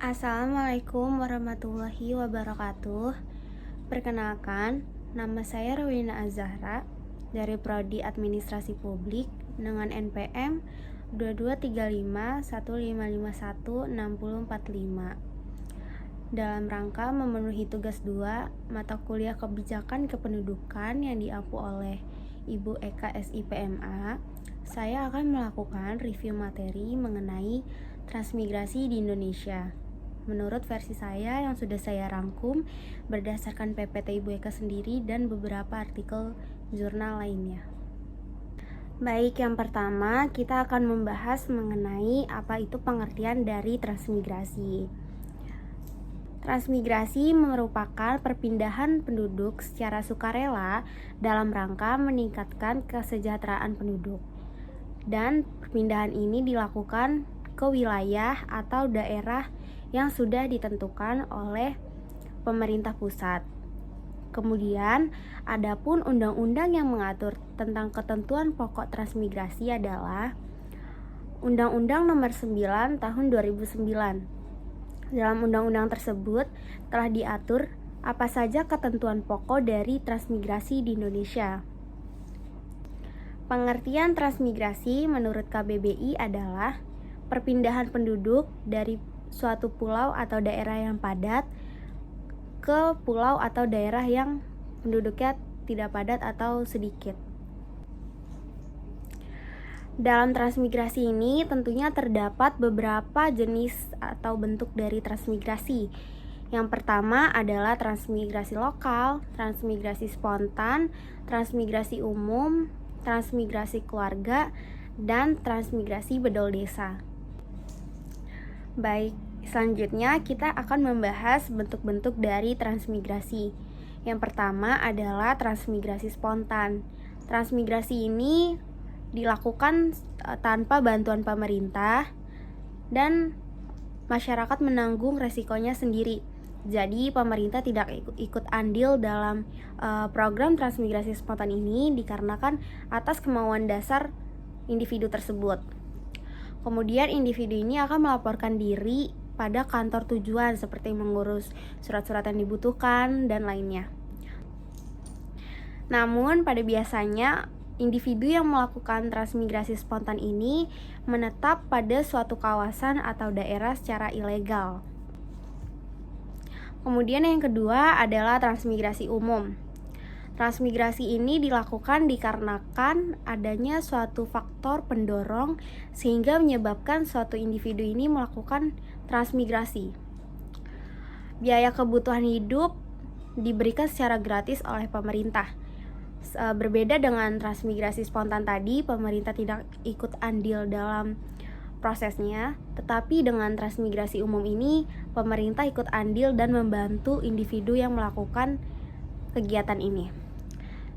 Assalamualaikum warahmatullahi wabarakatuh. Perkenalkan, nama saya Rowena Azahra dari Prodi Administrasi Publik dengan NPM 223515516045 dalam rangka memenuhi tugas 2 mata kuliah Kebijakan Kependudukan yang diampu oleh Ibu Eka SIPMA. Saya akan melakukan review materi mengenai transmigrasi di Indonesia menurut versi saya yang sudah saya rangkum berdasarkan PPT Ibu Eka sendiri dan beberapa artikel jurnal lainnya. Baik, yang pertama kita akan membahas mengenai apa itu pengertian dari transmigrasi. Transmigrasi merupakan perpindahan penduduk secara sukarela dalam rangka meningkatkan kesejahteraan penduduk. Dan perpindahan ini dilakukan ke wilayah atau daerah yang sudah ditentukan oleh pemerintah pusat. Kemudian, adapun undang-undang yang mengatur tentang ketentuan pokok transmigrasi adalah Undang-Undang Nomor 9 Tahun 2009. Dalam undang-undang tersebut telah diatur apa saja ketentuan pokok dari transmigrasi di Indonesia. Pengertian transmigrasi menurut KBBI adalah perpindahan penduduk dari suatu pulau atau daerah yang padat ke pulau atau daerah yang penduduknya tidak padat atau sedikit. Dalam transmigrasi ini tentunya terdapat beberapa jenis atau bentuk dari transmigrasi. Yang pertama adalah transmigrasi lokal, transmigrasi spontan, transmigrasi umum, transmigrasi keluarga, dan transmigrasi bedol desa. Baik, selanjutnya kita akan membahas bentuk-bentuk dari transmigrasi. Yang pertama adalah transmigrasi spontan. Transmigrasi ini dilakukan tanpa bantuan pemerintah dan masyarakat menanggung resikonya sendiri. Jadi pemerintah tidak ikut andil dalam program transmigrasi spontan ini dikarenakan atas kemauan dasar individu tersebut. Kemudian individu ini akan melaporkan diri pada kantor tujuan seperti mengurus surat-surat yang dibutuhkan dan lainnya. Namun pada biasanya individu yang melakukan transmigrasi spontan ini menetap pada suatu kawasan atau daerah secara ilegal. Kemudian yang kedua adalah transmigrasi umum. Transmigrasi ini dilakukan dikarenakan adanya suatu faktor pendorong sehingga menyebabkan suatu individu ini melakukan transmigrasi. Biaya kebutuhan hidup diberikan secara gratis oleh pemerintah. Berbeda dengan transmigrasi spontan tadi, pemerintah tidak ikut andil dalam prosesnya, tetapi dengan transmigrasi umum ini, pemerintah ikut andil dan membantu individu yang melakukan kegiatan ini.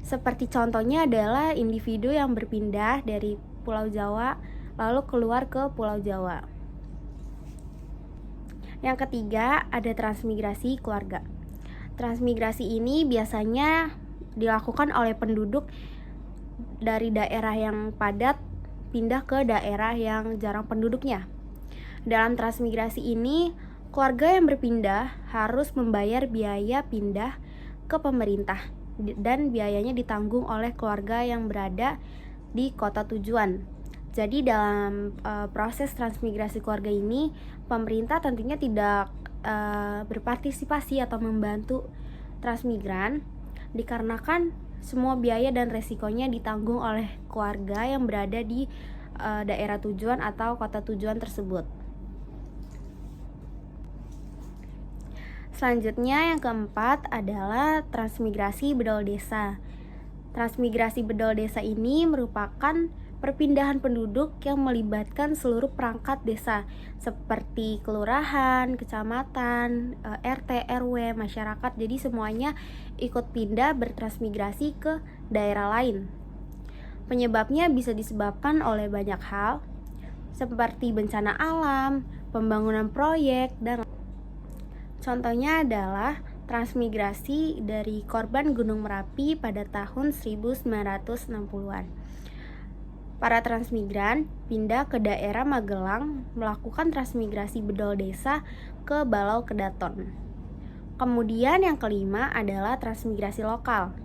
Seperti contohnya adalah individu yang berpindah dari Pulau Jawa lalu keluar ke Pulau Jawa. Yang ketiga ada transmigrasi keluarga. Transmigrasi ini biasanya dilakukan oleh penduduk dari daerah yang padat pindah ke daerah yang jarang penduduknya. Dalam transmigrasi ini, keluarga yang berpindah harus membayar biaya pindah ke pemerintah dan biayanya ditanggung oleh keluarga yang berada di kota tujuan. Jadi dalam proses transmigrasi keluarga ini, pemerintah tentunya tidak berpartisipasi atau membantu transmigran dikarenakan semua biaya dan resikonya ditanggung oleh keluarga yang berada di daerah tujuan atau kota tujuan tersebut. Selanjutnya yang keempat adalah transmigrasi bedol desa. Transmigrasi bedol desa ini merupakan perpindahan penduduk yang melibatkan seluruh perangkat desa seperti kelurahan, kecamatan, RT, RW, masyarakat. Jadi semuanya ikut pindah bertransmigrasi ke daerah lain. Penyebabnya bisa disebabkan oleh banyak hal seperti bencana alam, pembangunan proyek, dan contohnya adalah transmigrasi dari korban Gunung Merapi pada tahun 1960-an. para transmigran pindah ke daerah Magelang melakukan transmigrasi bedol desa ke Balau Kedaton. Kemudian yang kelima adalah transmigrasi lokal.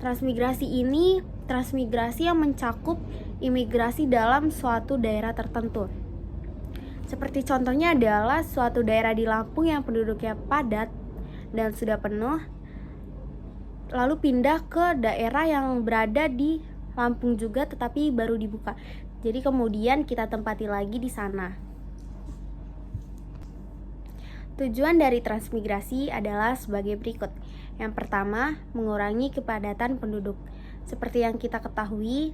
Transmigrasi ini transmigrasi yang mencakup imigrasi dalam suatu daerah tertentu. Seperti contohnya adalah suatu daerah di Lampung yang penduduknya padat dan sudah penuh, lalu pindah ke daerah yang berada di Lampung juga tetapi baru dibuka. Jadi kemudian kita tempati lagi di sana. Tujuan dari transmigrasi adalah sebagai berikut. Yang pertama, mengurangi kepadatan penduduk. Seperti yang kita ketahui,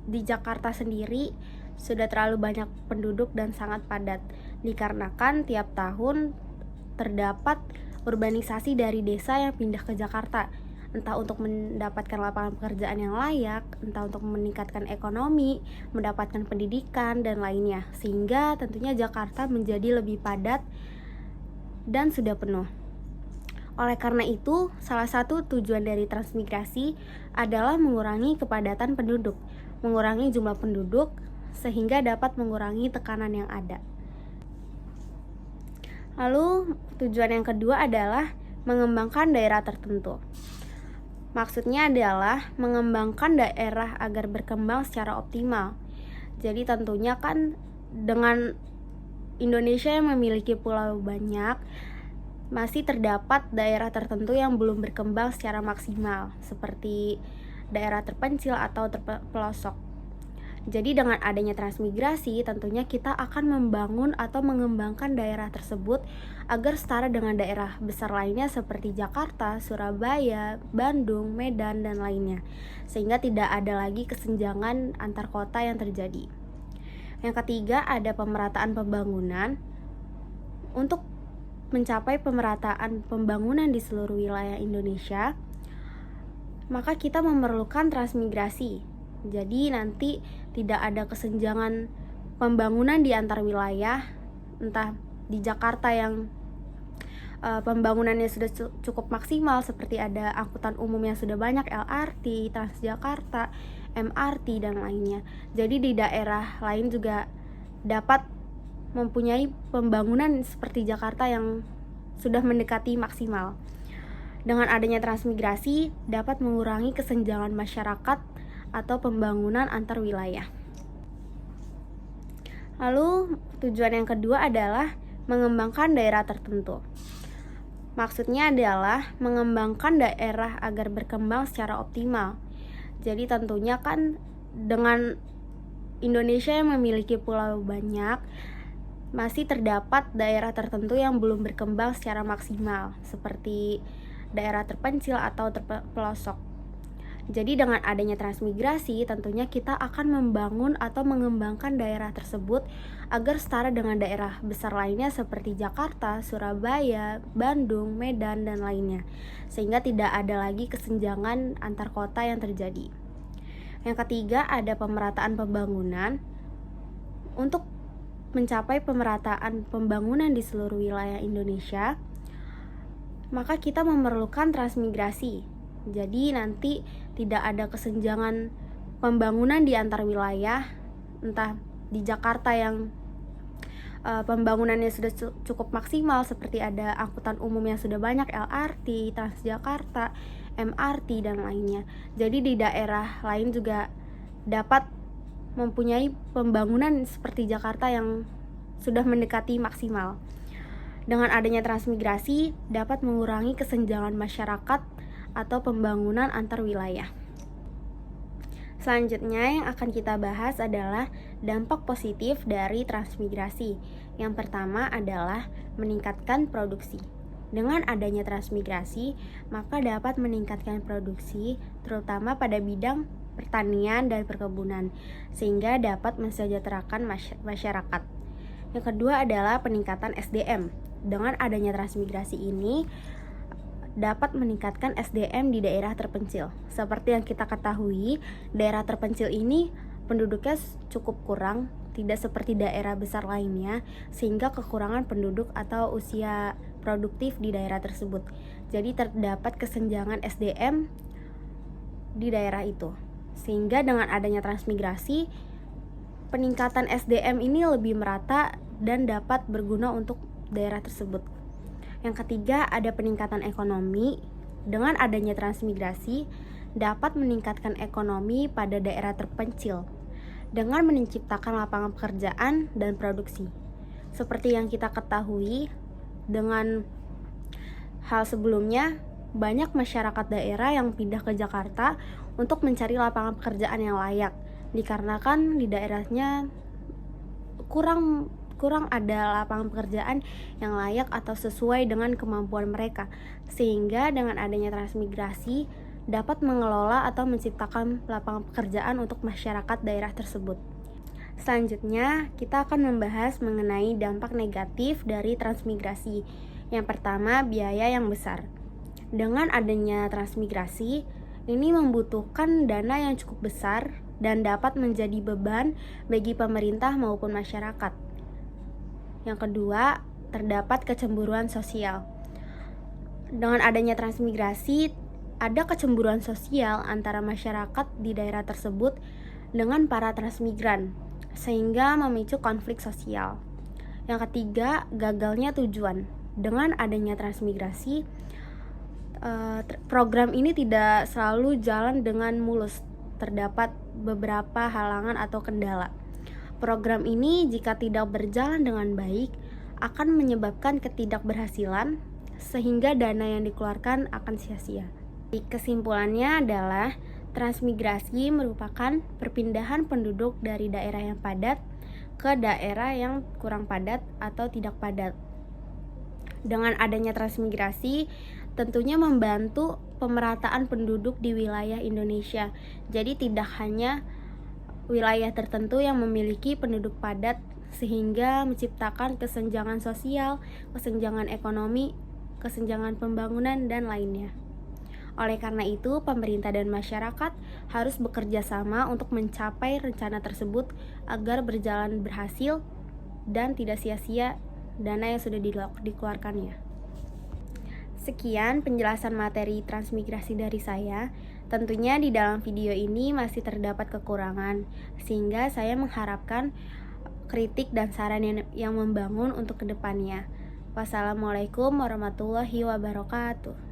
di Jakarta sendiri sudah terlalu banyak penduduk dan sangat padat, dikarenakan tiap tahun terdapat urbanisasi dari desa yang pindah ke Jakarta, entah untuk mendapatkan lapangan pekerjaan yang layak, entah untuk meningkatkan ekonomi, mendapatkan pendidikan, dan lainnya, sehingga tentunya Jakarta menjadi lebih padat dan sudah penuh. Oleh karena itu, salah satu tujuan dari transmigrasi adalah mengurangi kepadatan penduduk, mengurangi jumlah penduduk, sehingga dapat mengurangi tekanan yang ada. Lalu, tujuan yang kedua adalah mengembangkan daerah tertentu. Maksudnya adalah mengembangkan daerah agar berkembang secara optimal. Jadi tentunya kan dengan Indonesia yang memiliki pulau banyak, masih terdapat daerah tertentu yang belum berkembang secara maksimal, seperti daerah terpencil atau terpelosok. Jadi dengan adanya transmigrasi, tentunya kita akan membangun atau mengembangkan daerah tersebut agar setara dengan daerah besar lainnya seperti Jakarta, Surabaya, Bandung, Medan, dan lainnya, sehingga tidak ada lagi kesenjangan antar kota yang terjadi. Yang ketiga, ada pemerataan pembangunan. Untuk mencapai pemerataan pembangunan di seluruh wilayah Indonesia, maka kita memerlukan transmigrasi. Jadi nanti tidak ada kesenjangan pembangunan di antar wilayah, entah di Jakarta yang pembangunannya sudah cukup maksimal seperti ada angkutan umum yang sudah banyak, LRT, Transjakarta, MRT, dan lainnya. Jadi di daerah lain juga dapat mempunyai pembangunan seperti Jakarta yang sudah mendekati maksimal. Dengan adanya transmigrasi dapat mengurangi kesenjangan masyarakat atau pembangunan antar wilayah. Lalu tujuan yang kedua adalah mengembangkan daerah tertentu. Maksudnya adalah mengembangkan daerah agar berkembang secara optimal. Jadi tentunya kan dengan Indonesia yang memiliki pulau banyak, masih terdapat daerah tertentu yang belum berkembang secara maksimal, seperti daerah terpencil atau terpelosok. Jadi dengan adanya transmigrasi, tentunya kita akan membangun atau mengembangkan daerah tersebut agar setara dengan daerah besar lainnya seperti Jakarta, Surabaya, Bandung, Medan, dan lainnya, sehingga tidak ada lagi kesenjangan antar kota yang terjadi. Yang ketiga, ada pemerataan pembangunan. Untuk mencapai pemerataan pembangunan di seluruh wilayah Indonesia, maka kita memerlukan transmigrasi. Jadi nanti tidak ada kesenjangan pembangunan di antar wilayah, entah di Jakarta yang pembangunannya sudah cukup maksimal seperti ada angkutan umum yang sudah banyak, LRT, Transjakarta, MRT, dan lainnya. Jadi di daerah lain juga dapat mempunyai pembangunan seperti Jakarta yang sudah mendekati maksimal. Dengan adanya transmigrasi dapat mengurangi kesenjangan masyarakat atau pembangunan antar wilayah. Selanjutnya yang akan kita bahas adalah dampak positif dari transmigrasi. Yang pertama adalah meningkatkan produksi. Dengan adanya transmigrasi, maka dapat meningkatkan produksi terutama pada bidang pertanian dan perkebunan, sehingga dapat mensejahterakan masyarakat. Yang kedua adalah peningkatan SDM. Dengan adanya transmigrasi ini dapat meningkatkan SDM di daerah terpencil. Seperti yang kita ketahui, daerah terpencil ini penduduknya cukup kurang, tidak seperti daerah besar lainnya, sehingga kekurangan penduduk atau usia produktif di daerah tersebut. Jadi terdapat kesenjangan SDM di daerah itu. Sehingga dengan adanya transmigrasi, peningkatan SDM ini lebih merata dan dapat berguna untuk daerah tersebut. Yang ketiga, ada peningkatan ekonomi. Dengan adanya transmigrasi, dapat meningkatkan ekonomi pada daerah terpencil dengan menciptakan lapangan pekerjaan dan produksi. Seperti yang kita ketahui, dengan hal sebelumnya, banyak masyarakat daerah yang pindah ke Jakarta untuk mencari lapangan pekerjaan yang layak, dikarenakan di daerahnya kurang ada lapangan pekerjaan yang layak atau sesuai dengan kemampuan mereka. Sehingga dengan adanya transmigrasi dapat mengelola atau menciptakan lapangan pekerjaan untuk masyarakat daerah tersebut. Selanjutnya, kita akan membahas mengenai dampak negatif dari transmigrasi. Yang pertama, biaya yang besar. Dengan adanya transmigrasi, ini membutuhkan dana yang cukup besar dan dapat menjadi beban bagi pemerintah maupun masyarakat. Yang kedua, terdapat kecemburuan sosial. Dengan adanya transmigrasi, ada kecemburuan sosial antara masyarakat di daerah tersebut dengan para transmigran, sehingga memicu konflik sosial. Yang ketiga, gagalnya tujuan. Dengan adanya transmigrasi, program ini tidak selalu jalan dengan mulus. Terdapat beberapa halangan atau kendala. Program ini jika tidak berjalan dengan baik akan menyebabkan ketidakberhasilan, sehingga dana yang dikeluarkan akan sia-sia. Kesimpulannya adalah transmigrasi merupakan perpindahan penduduk dari daerah yang padat ke daerah yang kurang padat atau tidak padat. Dengan adanya transmigrasi, tentunya membantu pemerataan penduduk di wilayah Indonesia. Jadi tidak hanya wilayah tertentu yang memiliki penduduk padat, sehingga menciptakan kesenjangan sosial, kesenjangan ekonomi, kesenjangan pembangunan, dan lainnya. Oleh karena itu, pemerintah dan masyarakat harus bekerja sama untuk mencapai rencana tersebut agar berjalan berhasil dan tidak sia-sia dana yang sudah dikeluarkannya. Sekian penjelasan materi transmigrasi dari saya. Tentunya di dalam video ini masih terdapat kekurangan, sehingga saya mengharapkan kritik dan saran yang membangun untuk kedepannya. Wassalamualaikum warahmatullahi wabarakatuh.